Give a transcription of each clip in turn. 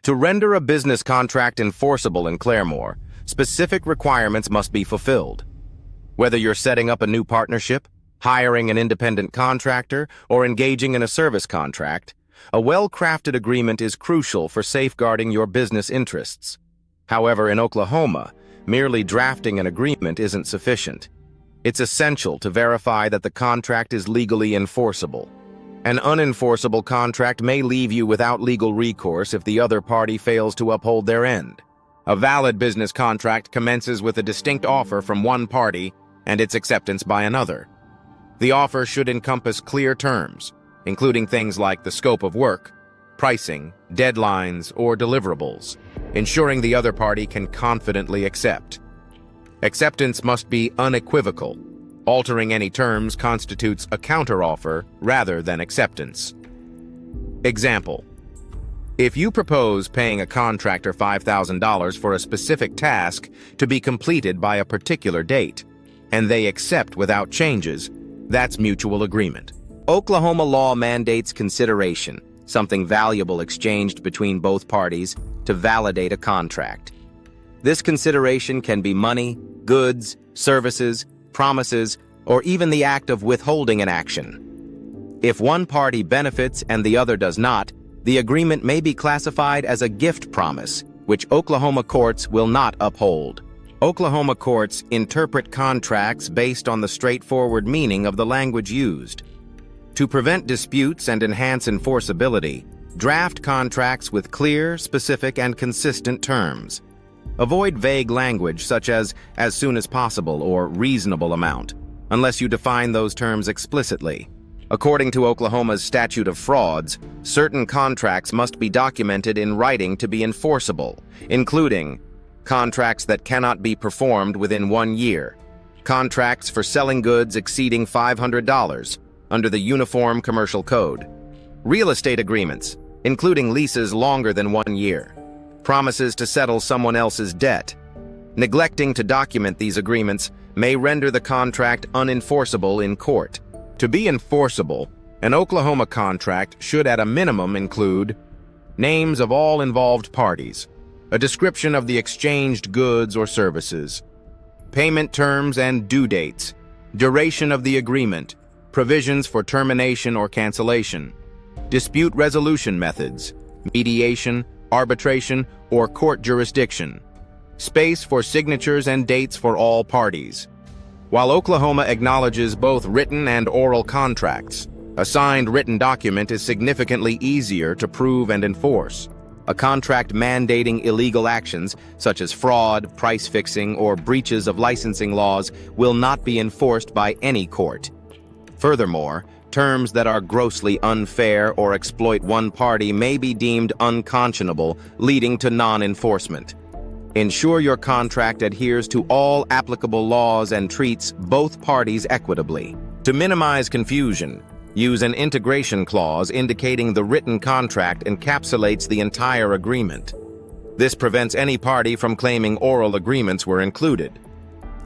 To render a business contract enforceable in Claremore, specific requirements must be fulfilled. Whether you're setting up a new partnership, hiring an independent contractor, or engaging in a service contract, a well-crafted agreement is crucial for safeguarding your business interests. However, in Oklahoma, merely drafting an agreement isn't sufficient. It's essential to verify that the contract is legally enforceable. An unenforceable contract may leave you without legal recourse if the other party fails to uphold their end. A valid business contract commences with a distinct offer from one party and its acceptance by another. The offer should encompass clear terms, including things like the scope of work, pricing, deadlines, or deliverables, ensuring the other party can confidently accept. Acceptance must be unequivocal. Altering any terms constitutes a counteroffer rather than acceptance. Example: if you propose paying a contractor $5,000 for a specific task to be completed by a particular date, and they accept without changes, that's mutual agreement. Oklahoma law mandates consideration, something valuable exchanged between both parties, to validate a contract. This consideration can be money, goods, services, promises, or even the act of withholding an action. If one party benefits and the other does not, the agreement may be classified as a gift promise, which Oklahoma courts will not uphold. Oklahoma courts interpret contracts based on the straightforward meaning of the language used. To prevent disputes and enhance enforceability, draft contracts with clear, specific, and consistent terms. Avoid vague language such as soon as possible or reasonable amount, unless you define those terms explicitly. According to Oklahoma's statute of frauds, certain contracts must be documented in writing to be enforceable, including contracts that cannot be performed within 1 year, contracts for selling goods exceeding $500 under the Uniform Commercial Code, real estate agreements, including leases longer than 1 year, promises to settle someone else's debt. Neglecting to document these agreements may render the contract unenforceable in court. To be enforceable, an Oklahoma contract should at a minimum include names of all involved parties, a description of the exchanged goods or services, payment terms and due dates, duration of the agreement, provisions for termination or cancellation, dispute resolution methods, mediation, arbitration, or court jurisdiction, space for signatures and dates for all parties. While Oklahoma acknowledges both written and oral contracts, a signed written document is significantly easier to prove and enforce. A contract mandating illegal actions, such as fraud, price fixing, or breaches of licensing laws, will not be enforced by any court. Furthermore, terms that are grossly unfair or exploit one party may be deemed unconscionable, leading to non-enforcement. Ensure your contract adheres to all applicable laws and treats both parties equitably. To minimize confusion, use an integration clause indicating the written contract encapsulates the entire agreement. This prevents any party from claiming oral agreements were included.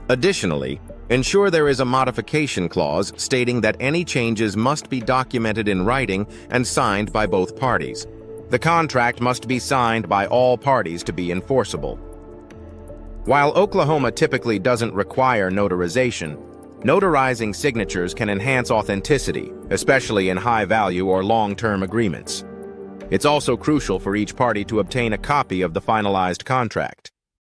Additionally, ensure there is a modification clause stating that any changes must be documented in writing and signed by both parties. The contract must be signed by all parties to be enforceable. While Oklahoma typically doesn't require notarization, notarizing signatures can enhance authenticity, especially in high-value or long-term agreements. It's also crucial for each party to obtain a copy of the finalized contract.